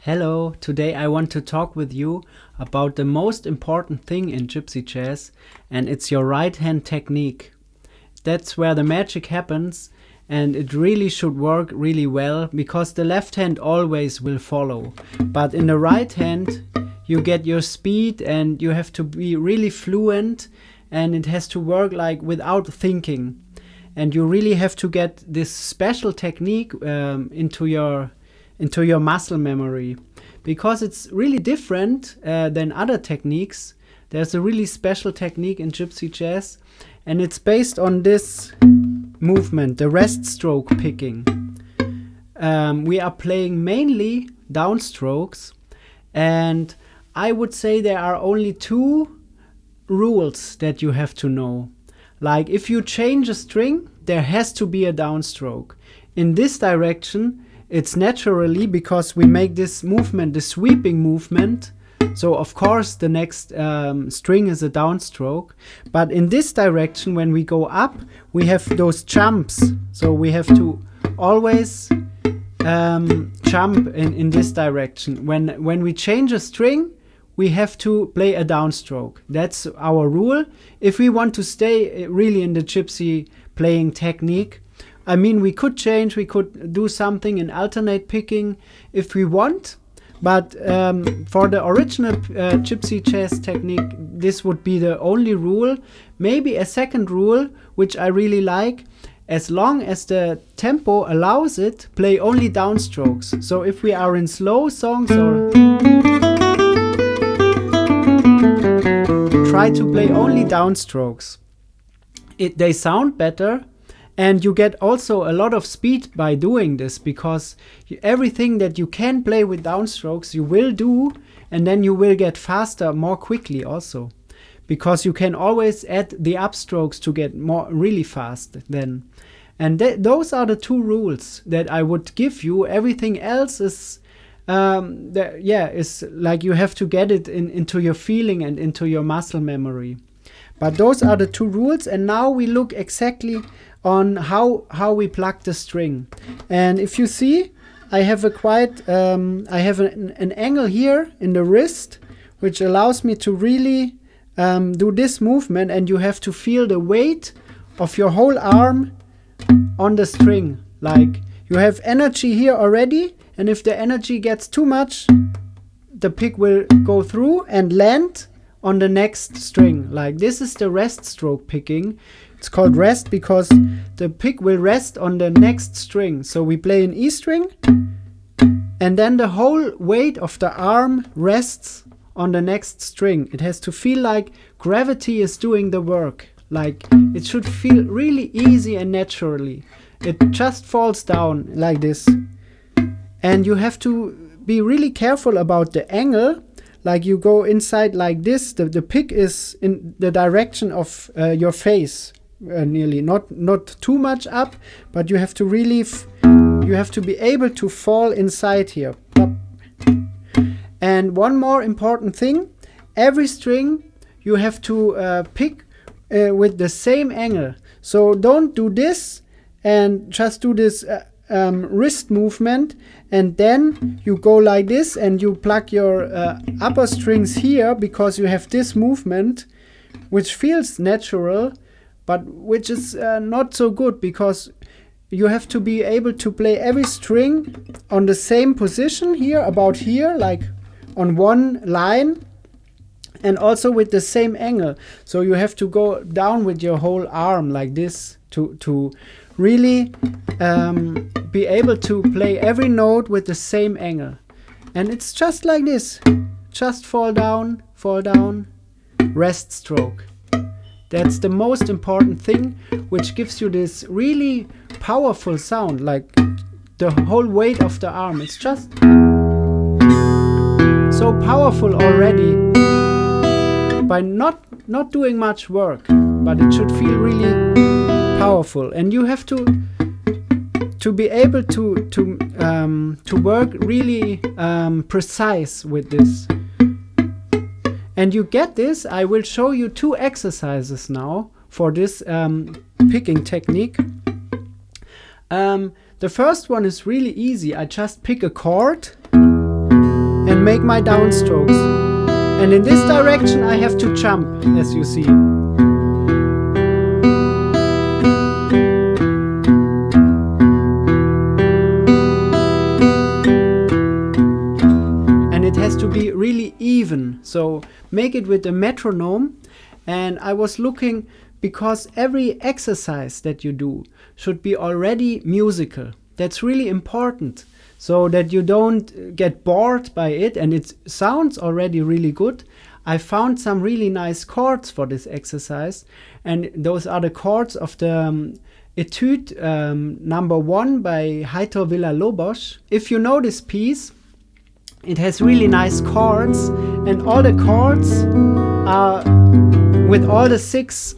Hello, today I want to talk with you about the most important thing in gypsy jazz, and it's your right hand technique. That's where the magic happens, and it really should work really well because the left hand always will follow. But in the right hand, you get your speed and you have to be really fluent, and it has to work like without thinking. And you really have to get this special technique into your muscle memory, because it's really different than other techniques. There's a really special technique in gypsy jazz, and it's based on this movement, the reststroke picking. We are playing mainly downstrokes, and I would say there are only two rules that you have to know. Like if you change a string, there has to be a downstroke. In this direction, it's naturally because we make this movement, the sweeping movement. So of course the next string is a downstroke. But in this direction, when we go up, we have those jumps. So we have to always jump in this direction. When we change a string, we have to play a downstroke. That's our rule. If we want to stay really in the gypsy playing technique, I mean, we could change, we could do something in alternate picking if we want, but for the original gypsy jazz technique, this would be the only rule. Maybe a second rule, which I really like: as long as the tempo allows it, play only downstrokes. So if we are in slow songs, or try to play only downstrokes. They sound better. And you get also a lot of speed by doing this, because everything that you can play with downstrokes, you will do, and then you will get faster more quickly also. Because you can always add the upstrokes to get more really fast then. And those are the two rules that I would give you. Everything else is, is like you have to get it into your feeling and into your muscle memory. But those are the two rules, and now we look exactly on how we plug the string. And if you see, I have an angle here in the wrist, which allows me to really do this movement, and you have to feel the weight of your whole arm on the string. Like you have energy here already, and if the energy gets too much, the pick will go through and land on the next string. Like this is the rest stroke picking. It's called rest because the pick will rest on the next string. So we play an E string, and then the whole weight of the arm rests on the next string. It has to feel like gravity is doing the work. Like it should feel really easy and naturally. It just falls down like this. And you have to be really careful about the angle. Like you go inside like this, the pick is in the direction of your face, nearly not too much up, but you have to really you have to be able to fall inside here. And one more important thing: every string you have to pick with the same angle. So don't do this and just do this wrist movement, and then you go like this and you plug your upper strings here, because you have this movement which feels natural, but which is not so good, because you have to be able to play every string on the same position here, about here, like on one line, and also with the same angle. So you have to go down with your whole arm like this to really be able to play every note with the same angle. And it's just like this. Just fall down, rest stroke. That's the most important thing, which gives you this really powerful sound, like the whole weight of the arm. It's just so powerful already by not doing much work, but it should feel really powerful. And you have to be able to work really precise with this. And you get this. I will show you two exercises now for this picking technique. The first one is really easy. I just pick a chord make my downstrokes. And in this direction I have to jump, as you see. And it has to be really even, so make it with a metronome. And I was looking, because every exercise that you do should be already musical. That's really important, so that you don't get bored by it, and it sounds already really good. I found some really nice chords for this exercise, and those are the chords of the Etude number 1 by Heitor Villa-Lobos. If you know this piece, it has really nice chords, and all the chords are with all the 6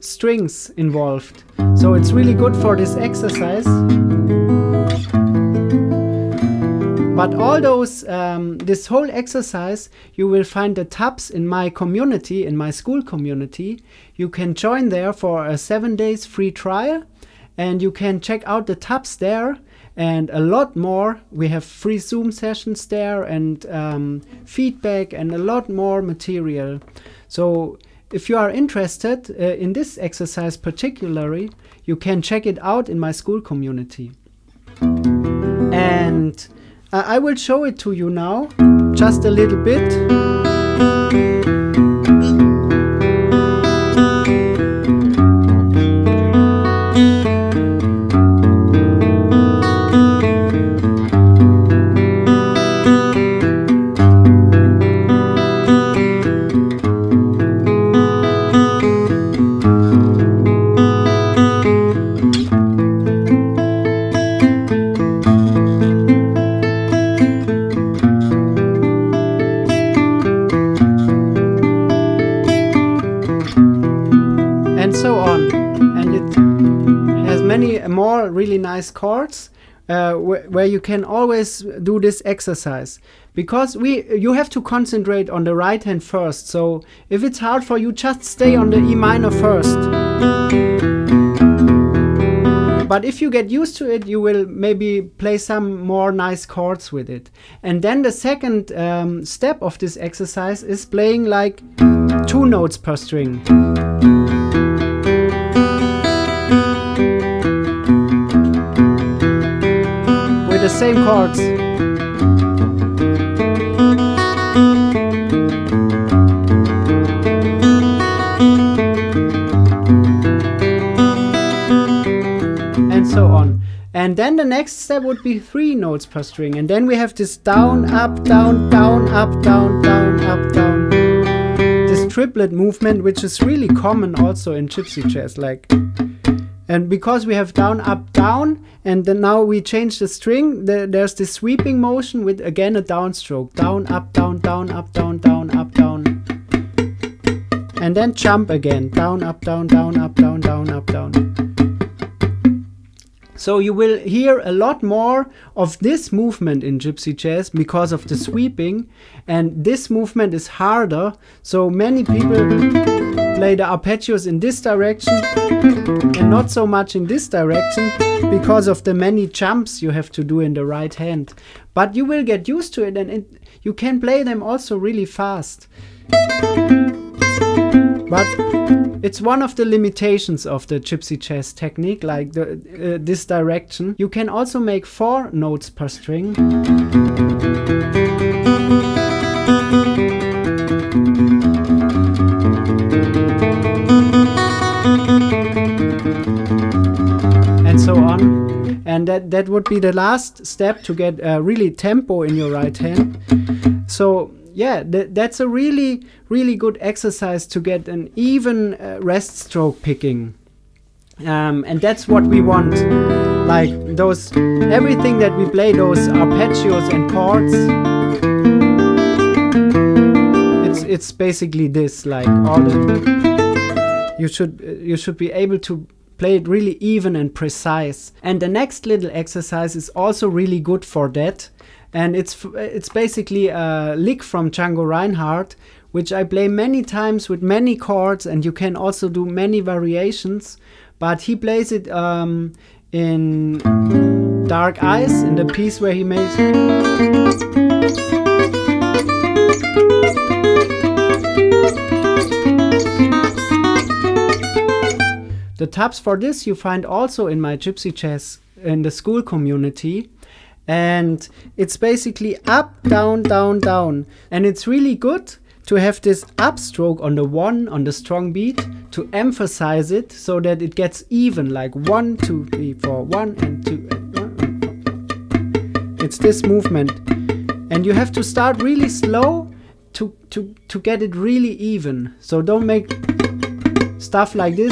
strings involved. So it's really good for this exercise. But all those, this whole exercise, you will find the tabs in my community, in my school community. You can join there for a 7 days free trial, and you can check out the tabs there and a lot more. We have free Zoom sessions there, and feedback, and a lot more material. So if you are interested in this exercise particularly, you can check it out in my school community. And I will show it to you now, just a little bit. And so on, and it has many more really nice chords where you can always do this exercise, because you have to concentrate on the right hand first. So if it's hard for you, just stay on the E minor first. But if you get used to it, you will maybe play some more nice chords with it. And then the second step of this exercise is playing like 2 notes per string. With the same chords. And so on. And then the next step would be 3 notes per string. And then we have this down, up, down, down, up, down, down, up, down. This triplet movement, which is really common also in gypsy jazz. And because we have down, up, down, and then now we change the string, there's this sweeping motion with again a downstroke. Down, up, down, down, up, down, down, up, down. And then jump again. Down, up, down, down, up, down, down, up, down. So you will hear a lot more of this movement in gypsy jazz because of the sweeping, and this movement is harder. So many people play the arpeggios in this direction and not so much in this direction because of the many jumps you have to do in the right hand. But you will get used to it, and you can play them also really fast. But it's one of the limitations of the gypsy jazz technique, like this direction. You can also make 4 notes per string. And so on. And that would be the last step to get really tempo in your right hand. So yeah, that's a really, really good exercise to get an even rest stroke picking. And that's what we want. Like those, everything that we play, those arpeggios and chords, it's basically this, like all the, you should be able to play it really even and precise. And the next little exercise is also really good for that. And it's basically a lick from Django Reinhardt, which I play many times with many chords, and you can also do many variations. But he plays it in Dark Eyes, in the piece where he makes. tabs for this you find also in my Gypsy Jazz in the school community. And it's basically up, down, down, down. And it's really good to have this upstroke on the 1 on the strong beat to emphasize it so that it gets even, like 1, 2, 3, 4, 1 and 2 and 1. It's this movement. And you have to start really slow to get it really even. So don't make stuff like this.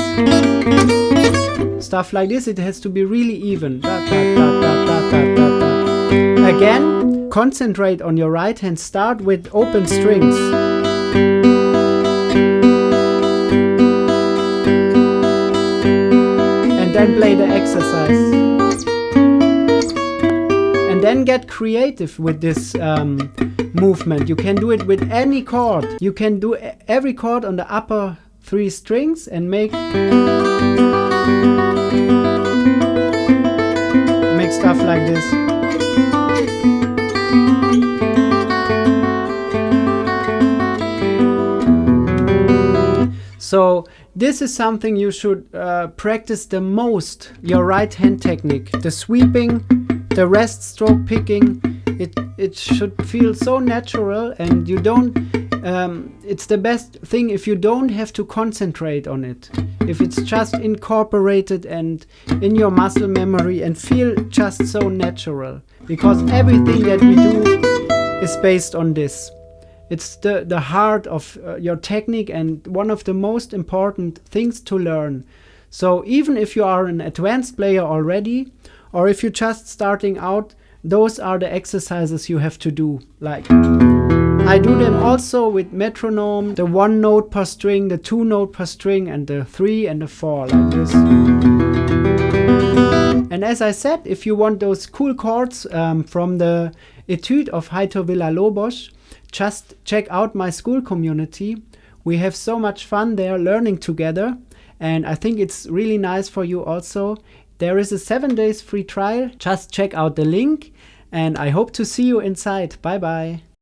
Stuff like this, it has to be really even. Da, da, da, da, da, da, da, da. Again, concentrate on your right hand. Start with open strings. And then play the exercise. And then get creative with this movement. You can do it with any chord. You can do every chord on the upper 3 strings and make stuff like this. So this is something you should practice the most, your right hand technique. The sweeping, the rest stroke picking, it should feel so natural, and you don't, it's the best thing if you don't have to concentrate on it. If it's just incorporated and in your muscle memory and feel just so natural. Because everything that we do is based on this. It's the heart of your technique and one of the most important things to learn. So even if you are an advanced player already, or if you're just starting out, those are the exercises you have to do. Like, I do them also with metronome, the 1 note per string, the 2 note per string, and the 3 and the 4, like this. And as I said, if you want those cool chords from the Etude of Heitor Villa-Lobos, just check out my school community. We have so much fun there learning together, and I think it's really nice for you also. There is a 7 days free trial. Just check out the link, and I hope to see you inside. Bye bye.